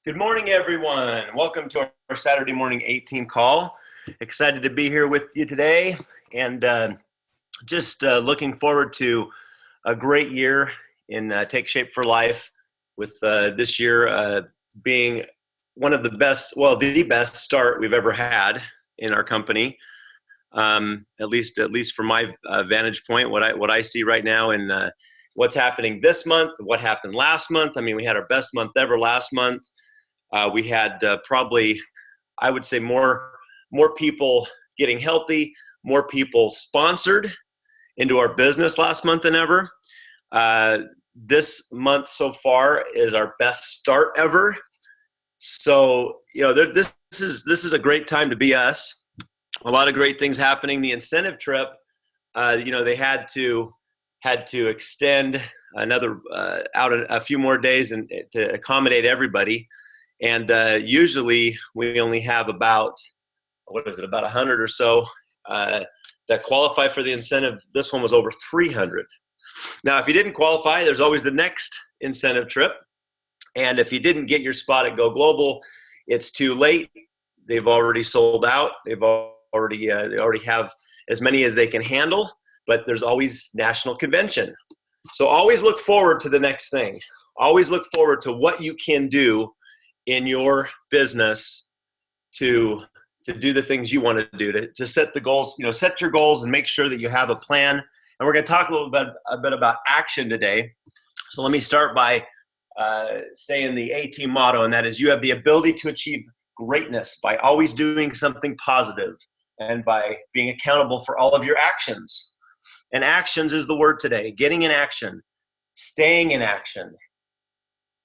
Good morning, everyone. Welcome to our Saturday morning 18 call. Excited to be here with you today and just looking forward to a great year in Take Shape for Life with this year being one of the best, well, the best start we've ever had in our company. At least from my vantage point, what I see right now and what's happening this month, what happened last month. I mean, we had our best month ever last month. We had probably, I would say, more people getting healthy, more people sponsored into our business last month than ever. This month so far is our best start ever. So this is a great time to be us. A lot of great things happening. The incentive trip, they had to extend another out a few more days and to accommodate everybody. And usually we only have about 100 or so that qualify for the incentive. This one was over 300. Now, if you didn't qualify, there's always the next incentive trip. And if you didn't get your spot at Go Global, it's too late. They've already sold out. They already have as many as they can handle, but there's always national convention. So always look forward to the next thing. Always look forward to what you can do in your business to do the things you want to do, to set the goals, set your goals and make sure that you have a plan. And we're going to talk a bit about action today. So let me start by saying the AT motto, and that is: you have the ability to achieve greatness by always doing something positive and by being accountable for all of your actions. And actions is the word today. Getting in action, staying in action,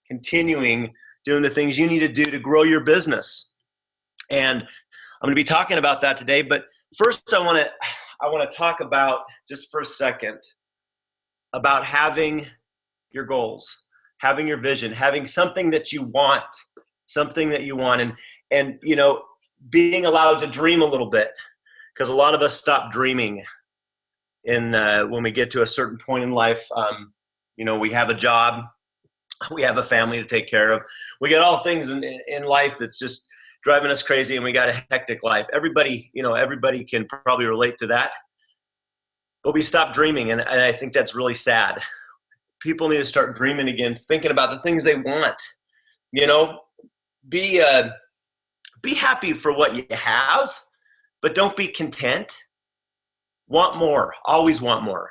continuing doing the things you need to do to grow your business. And I'm going to be talking about that today. But first, I want to talk about, just for a second, about having your goals, having your vision, having something that you want, and being allowed to dream a little bit, because a lot of us stop dreaming when we get to a certain point in life. We have a job. We have a family to take care of. We got all things in life that's just driving us crazy, and we got a hectic life. Everybody can probably relate to that. But we stop dreaming, and I think that's really sad. People need to start dreaming again, thinking about the things they want. Be happy for what you have, but don't be content. Want more. Always want more.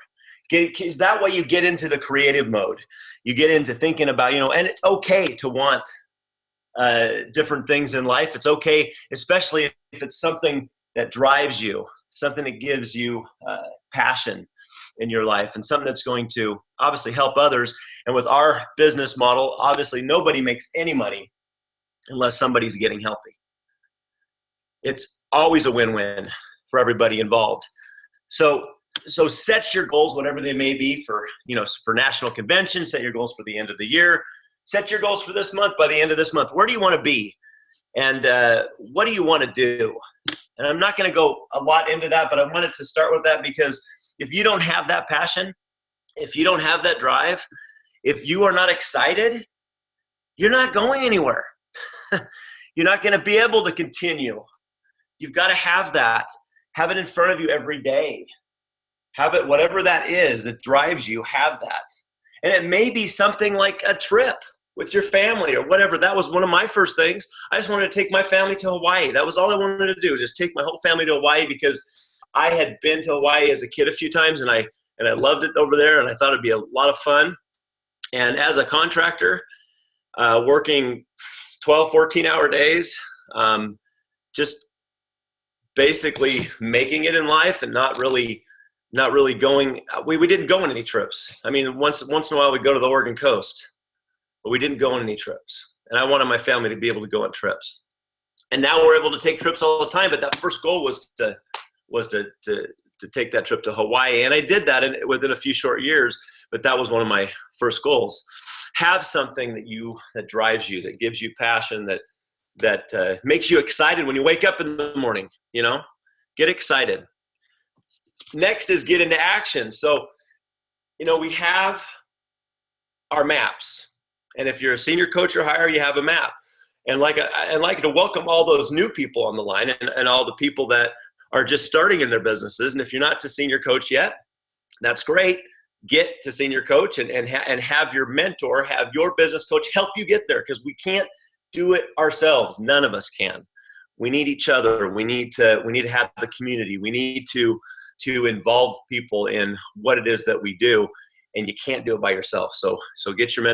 That way you get into the creative mode. You get into thinking about, and it's okay to want different things in life. It's okay, especially if it's something that drives you, something that gives you passion in your life, and something that's going to obviously help others. And with our business model, obviously nobody makes any money unless somebody's getting healthy. It's always a win-win for everybody involved. So set your goals, whatever they may be, for national convention. Set your goals for the end of the year. Set your goals for this month. By the end of this month, where do you want to be? And what do you want to do? And I'm not going to go a lot into that, but I wanted to start with that because if you don't have that passion, if you don't have that drive, if you are not excited, you're not going anywhere. You're not going to be able to continue. You've got to have that. Have it in front of you every day. Have it, whatever that is that drives you, have that. And it may be something like a trip with your family or whatever. That was one of my first things. I just wanted to take my family to Hawaii. That was all I wanted to do, just take my whole family to Hawaii, because I had been to Hawaii as a kid a few times, and I loved it over there, and I thought it'd be a lot of fun. And as a contractor, working 12, 14-hour days, just basically making it in life and not really going. We didn't go on any trips. I mean, once in a while we'd go to the Oregon coast, but we didn't go on any trips. And I wanted my family to be able to go on trips. And now we're able to take trips all the time. But that first goal was to take that trip to Hawaii, and I did that within a few short years. But that was one of my first goals. Have something that drives you, that gives you passion, that makes you excited when you wake up in the morning. Get excited. Next is get into action. So, we have our maps. And if you're a senior coach or higher, you have a map. And I'd like to welcome all those new people on the line, and all the people that are just starting in their businesses. And if you're not to senior coach yet, that's great. Get to senior coach and have your mentor, have your business coach help you get there, because we can't do it ourselves. None of us can. We need each other. We need to have the community. We need to involve people in what it is that we do, and you can't do it by yourself. So get your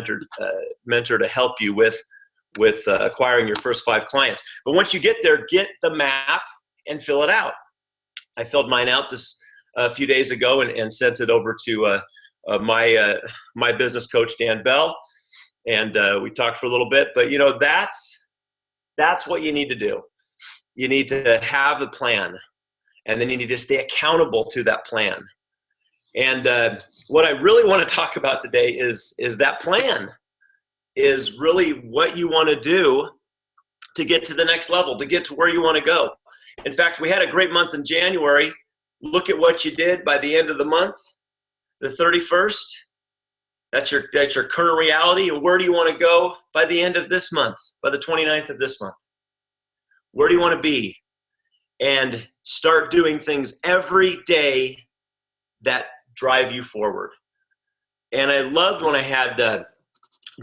mentor to help you with acquiring your first 5 clients. But once you get there, get the map and fill it out. I filled mine out a few days ago and sent it over to my business coach, Dan Bell, and we talked for a little bit. But that's what you need to do. You need to have a plan, and then you need to stay accountable to that plan. And what I really want to talk about today is that plan is really what you want to do to get to the next level, to get to where you want to go. In fact, we had a great month in January. Look at what you did by the end of the month, the 31st. That's your current reality. And where do you want to go by the end of this month, by the 29th of this month? Where do you want to be? And start doing things every day that drive you forward. And I loved when I had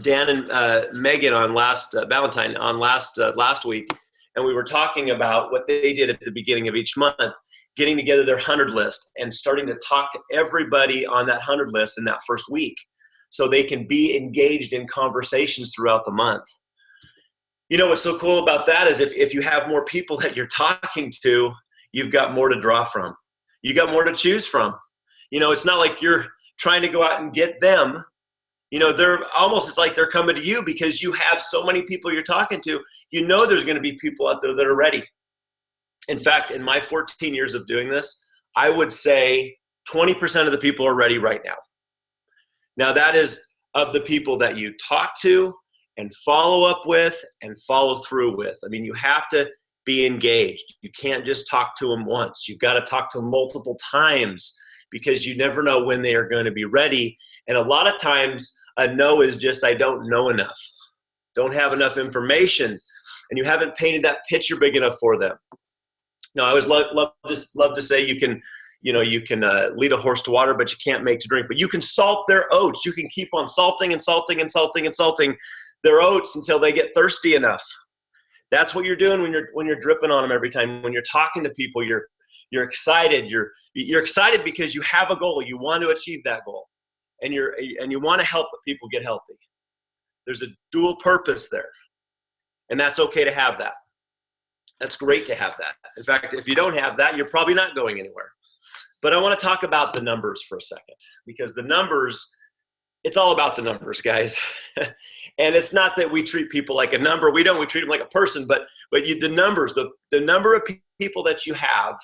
Dan and Megan on last Valentine on last week, and we were talking about what they did at the beginning of each month, getting together their 100 list and starting to talk to everybody on that 100 list in that first week, so they can be engaged in conversations throughout the month. You know what's so cool about that is if you have more people that you're talking to, you've got more to draw from. You got more to choose from. It's not like you're trying to go out and get them. It's like they're coming to you because you have so many people you're talking to. There's going to be people out there that are ready. In fact, in my 14 years of doing this, I would say 20% of the people are ready right now. Now, that is of the people that you talk to and follow up with and follow through with. I mean, you have to be engaged. You can't just talk to them once. You've got to talk to them multiple times, because you never know when they are going to be ready. And a lot of times a no is just, I don't know enough, don't have enough information, and you haven't painted that picture big enough for them. Now, I always love to say you can lead a horse to water, but you can't make to drink. But you can salt their oats. You can keep on salting and salting and salting and salting their oats until they get thirsty enough. That's what you're doing when you're dripping on them every time. When you're talking to people, you're excited. You're excited because you have a goal. You want to achieve that goal, and you want to help people get healthy. There's a dual purpose there, and that's okay to have that. That's great to have that. In fact, if you don't have that, you're probably not going anywhere. But I want to talk about the numbers for a second, because the numbers, it's all about the numbers, guys. And it's not that we treat people like a number. We treat them like a person, but the numbers, the number of people that you have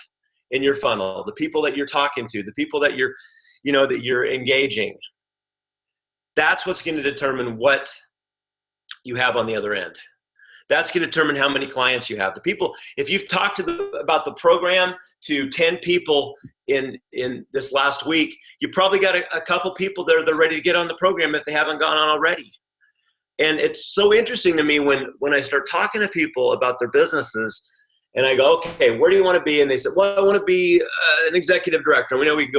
in your funnel, the people that you're talking to, the people that you're engaging, that's what's going to determine what you have on the other end. That's going to determine how many clients you have. The people, if you've talked about the program to 10 people in this last week, you probably got a couple people that are ready to get on the program if they haven't gone on already. And it's so interesting to me when I start talking to people about their businesses, and I go, okay, where do you want to be? And they said, well, I want to be an executive director. We know we can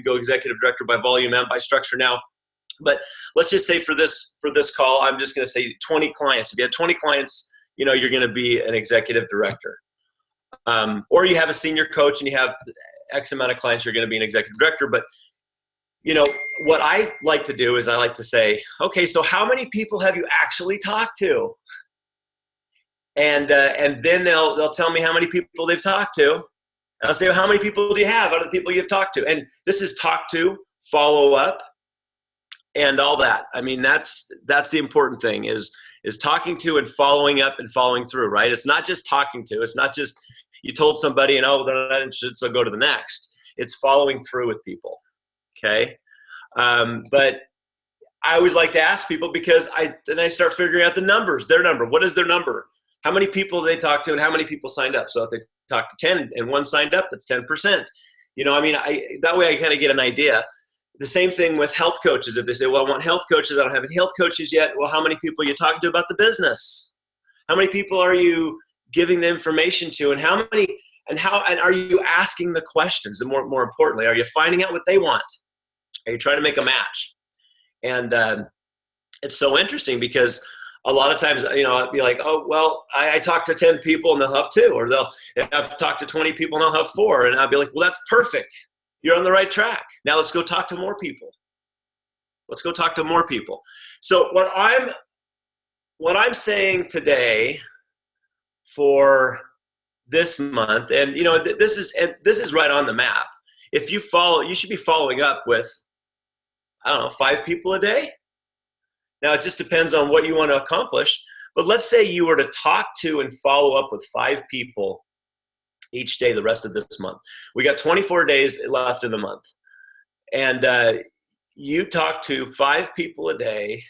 go executive director by volume and by structure now. But let's just say for this call, I'm just going to say 20 clients. If you have 20 clients, you're going to be an executive director. Or you have a senior coach and you have X amount of clients, you're going to be an executive director. But what I like to do is I like to say, okay, so how many people have you actually talked to? And then they'll tell me how many people they've talked to. And I'll say, well, how many people do you have out of the people you've talked to? And this is talk to, follow up, and all that. I mean, that's the important thing is talking to and following up and following through, right? It's not just talking to. It's not just you told somebody and, oh, they're not interested, so go to the next. It's following through with people, okay? But I always like to ask people, because then I start figuring out the numbers, their number. What is their number? How many people they talk to and how many people signed up? So if they talk to 10 and one signed up, that's 10%. That way I kind of get an idea. The same thing with health coaches. If they say, well, I want health coaches, I don't have any health coaches yet. Well, how many people are you talking to about the business? How many people are you giving the information to, and how are you asking the questions? And more importantly, are you finding out what they want? Are you trying to make a match? And it's so interesting because a lot of times, I'd be like, oh, well, I talked to 10 people and they'll have 2, or I've talked to 20 people and they'll have 4. And I'll be like, well, that's perfect. You're on the right track. Now let's go talk to more people. Let's go talk to more people. So what I'm saying today for this month, and this is right on the map. If you follow, you should be following up with, I don't know, 5 people a day. Now, it just depends on what you want to accomplish. But let's say you were to talk to and follow up with 5 people each day the rest of this month. We got 24 days left in the month. And you talk to 5 people a day.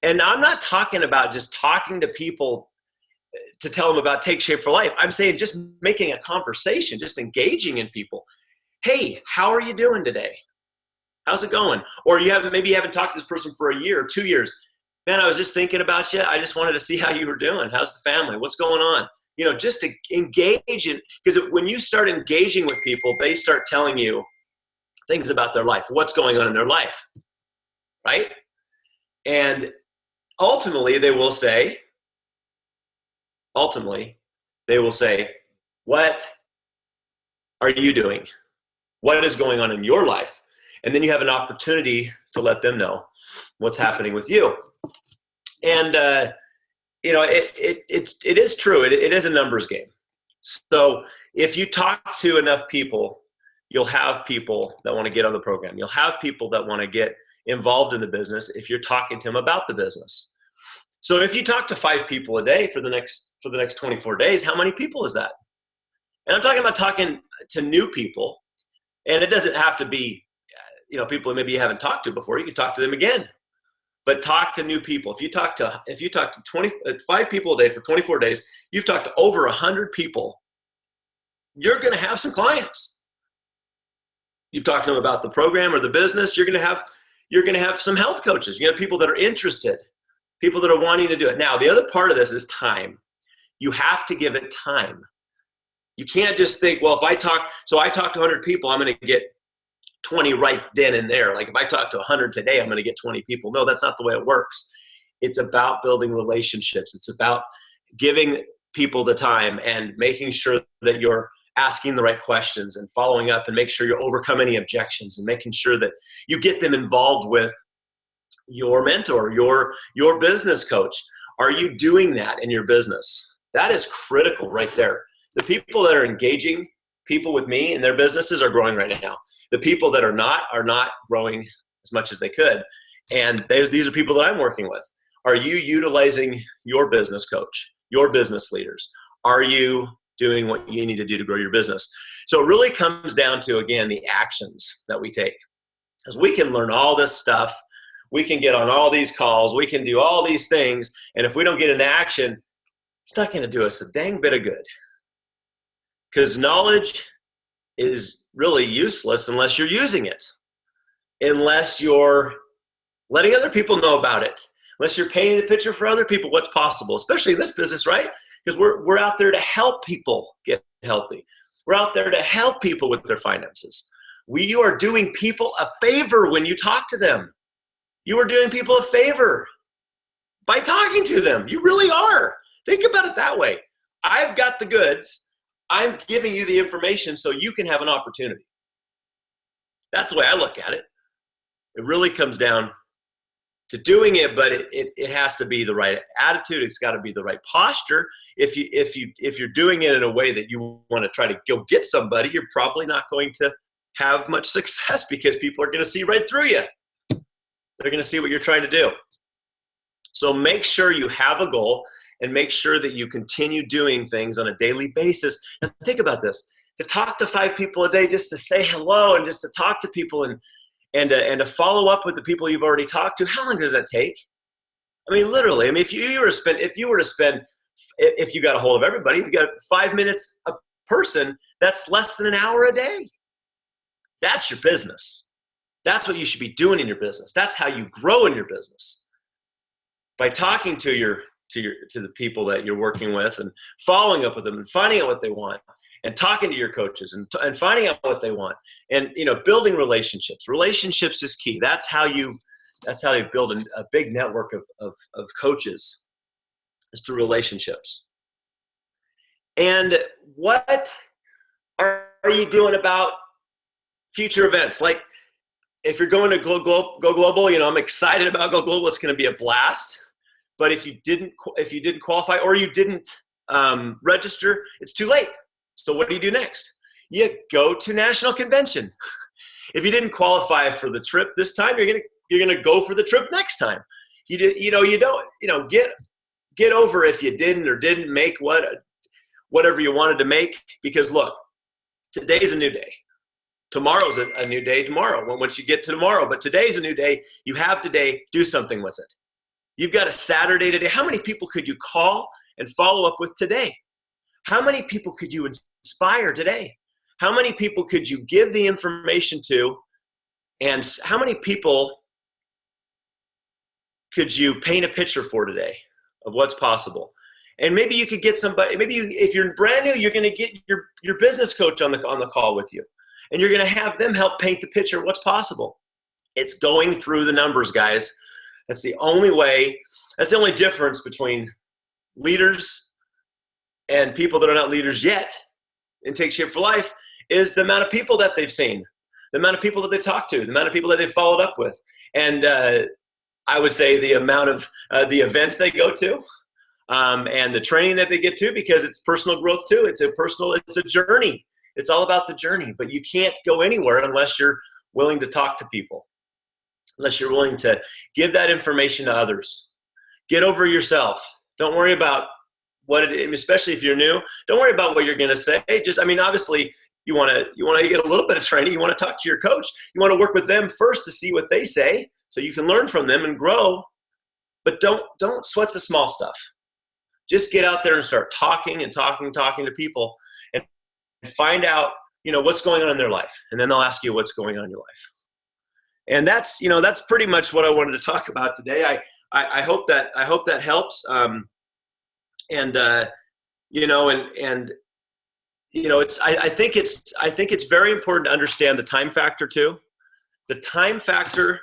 And I'm not talking about just talking to people to tell them about Take Shape for Life. I'm saying just making a conversation, just engaging in people. Hey, how are you doing today? How's it going? Or maybe you haven't talked to this person for a year or 2 years. Man, I was just thinking about you. I just wanted to see how you were doing. How's the family? What's going on? Just to engage in, because when you start engaging with people, they start telling you things about their life, what's going on in their life, right? And ultimately, they will say, what are you doing? What is going on in your life? And then you have an opportunity to let them know what's happening with you. And, it is true. It is a numbers game. So if you talk to enough people, you'll have people that want to get on the program. You'll have people that want to get involved in the business if you're talking to them about the business. So if you talk to 5 people a day for the next 24 days, how many people is that? And I'm talking about talking to new people. And it doesn't have to be, people who maybe you haven't talked to before. You can talk to them again. But talk to new people. If you talk to 5 people a day for 24 days, you've talked to over 100 people. You're going to have some clients. You've talked to them about the program or the business. You're going to have some health coaches. You have people that are interested, people that are wanting to do it. Now, the other part of this is time. You have to give it time. You can't just think, well, if I talk to 100 people, I'm going to get 20 right then and there. Like if I talk to 100 today, I'm going to get 20 people. No, that's not the way it works. It's about building relationships. It's about giving people the time and making sure that you're asking the right questions and following up, and make sure you overcome any objections, and making sure that you get them involved with your mentor, your business coach. Are you doing that in your business? That is critical right there. The people that are engaging people with me in their businesses are growing right now. The people that are not growing as much as they could. And these are people that I'm working with. Are you utilizing your business coach, your business leaders? Are you doing what you need to do to grow your business? So it really comes down to, again, the actions that we take. Because we can learn all this stuff. We can get on all these calls. We can do all these things. And if we don't get into action, it's not going to do us a dang bit of good. Because knowledge is really useless unless you're using it, unless you're letting other people know about it, unless you're painting the picture for other people what's possible, especially in this business, right? Because we're out there to help people get healthy. We're out there to help people with their finances. You are doing people a favor when you talk to them. You are doing people a favor by talking to them. You really are. Think about it that way. I've got the goods. I'm giving you the information so you can have an opportunity. That's the way I look at it. It really comes down to doing it, but it has to be the right attitude. It's got to be the right posture. If you're doing it in a way that you want to try to go get somebody, you're probably not going to have much success, because people are going to see right through you. They're going to see what you're trying to do. So make sure you have a goal, and make sure that you continue doing things on a daily basis. And think about this: to talk to 5 people a day, just to say hello and just to talk to people and to follow up with the people you've already talked to. How long does that take? I mean, literally. I mean, if you got a hold of everybody, if you got 5 minutes a person, that's less than an hour a day. That's your business. That's what you should be doing in your business. That's how you grow in your business. By talking to your to the people that you're working with, and following up with them and finding out what they want, and talking to your coaches and finding out what they want, and building relationships. Relationships is key. That's how you build a big network of coaches, is through relationships. And what are you doing about future events? Like, if you're going to go global, I'm excited about Go Global. It's going to be a blast. But if you didn't qualify, or you didn't register, it's too late. So what do you do next? You go to national convention. If you didn't qualify for the trip this time, you're gonna go for the trip next time. You don't get over if you didn't or didn't make whatever you wanted to make, because look, today's a new day. Tomorrow's a new day tomorrow, once you get to tomorrow. But today's a new day. You have today, do something with it. You've got a Saturday today. How many people could you call and follow up with today? How many people could you inspire today? How many people could you give the information to? And how many people could you paint a picture for today of what's possible? And maybe you could get somebody, if you're brand new, you're going to get your business coach on the call with you. And you're going to have them help paint the picture of what's possible. It's going through the numbers, guys. That's the only way. That's the only difference between leaders and people that are not leaders yet in Take Shape for Life, is the amount of people that they've seen, the amount of people that they've talked to, the amount of people that they've followed up with. And I would say the amount of the events they go to, and the training that they get to, because it's personal growth too. It's a journey. It's all about the journey. But you can't go anywhere unless you're willing to talk to people, unless you're willing to give that information to others. Get over yourself. Don't worry about especially if you're new, don't worry about what you're going to say. Obviously you want to get a little bit of training. You want to talk to your coach. You want to work with them first to see what they say, so you can learn from them and grow. But don't sweat the small stuff. Just get out there and start talking to people, and find out, what's going on in their life. And then they'll ask you what's going on in your life. And that's pretty much what I wanted to talk about today. I hope that helps. I think it's very important to understand the time factor too. The time factor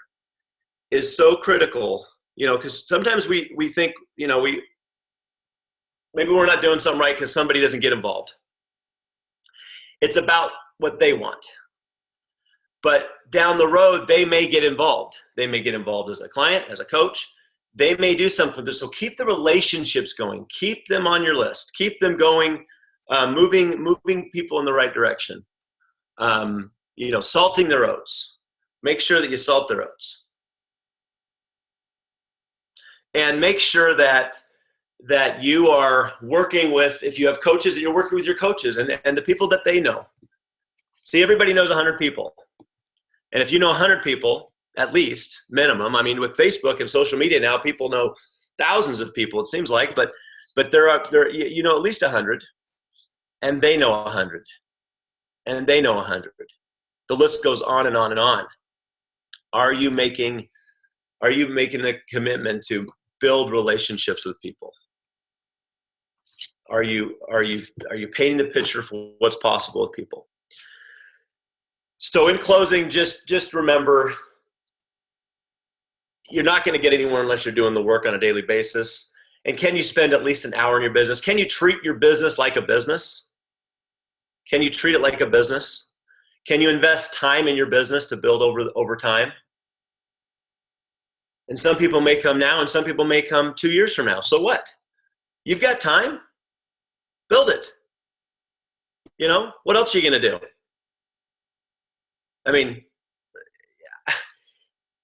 is so critical, because sometimes we think, maybe we're not doing something right because somebody doesn't get involved. It's about what they want. But down the road, they may get involved. They may get involved as a client, as a coach. They may do something. So keep the relationships going. Keep them on your list. Keep them going, moving people in the right direction. Salting their oats. Make sure that you salt their oats. And make sure that you are working with, if you have coaches, that you're working with your coaches and the people that they know. See, everybody knows 100 people. And if you know 100 people, at least, minimum, with Facebook and social media now, people know thousands of people, it seems like, but there are at least 100, and they know 100, and they know 100. The list goes on and on and on. Are you making the commitment to build relationships with people? Are you painting the picture for what's possible with people? So in closing, just remember, you're not going to get anywhere unless you're doing the work on a daily basis. And can you spend at least an hour in your business? Can you treat your business like a business? Can you treat it like a business? Can you invest time in your business to build over time? And some people may come now, and some people may come 2 years from now. So what? You've got time. Build it. What else are you going to do?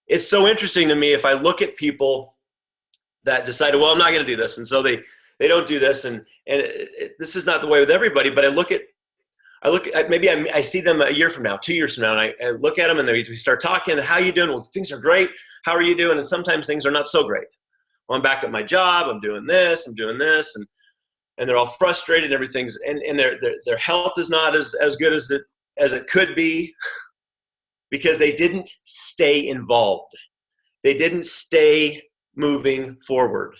It's so interesting to me if I look at people that decided, well, I'm not going to do this. And so they don't do this. And this is not the way with everybody, but I look at maybe I see them a year from now, 2 years from now, and I look at them and we start talking. How are you doing? Well, things are great. How are you doing? And sometimes things are not so great. Well, I'm back at my job. I'm doing this. And they're all frustrated. Everything's, and their health is not as good as it could be, because they didn't stay involved. They didn't stay moving forward.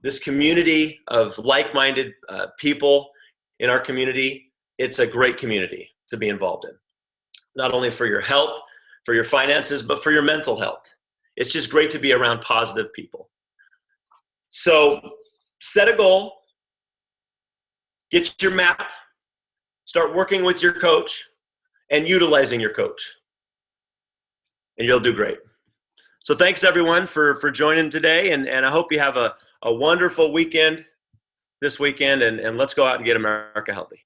this community of like-minded people in our community, it's a great community to be involved in. Not only for your health, for your finances, but for your mental health. It's just great to be around positive people. So set a goal, get your map, start working with your coach and utilizing your coach, and you'll do great. So thanks everyone for joining today, and I hope you have a wonderful weekend this weekend, and let's go out and get America healthy.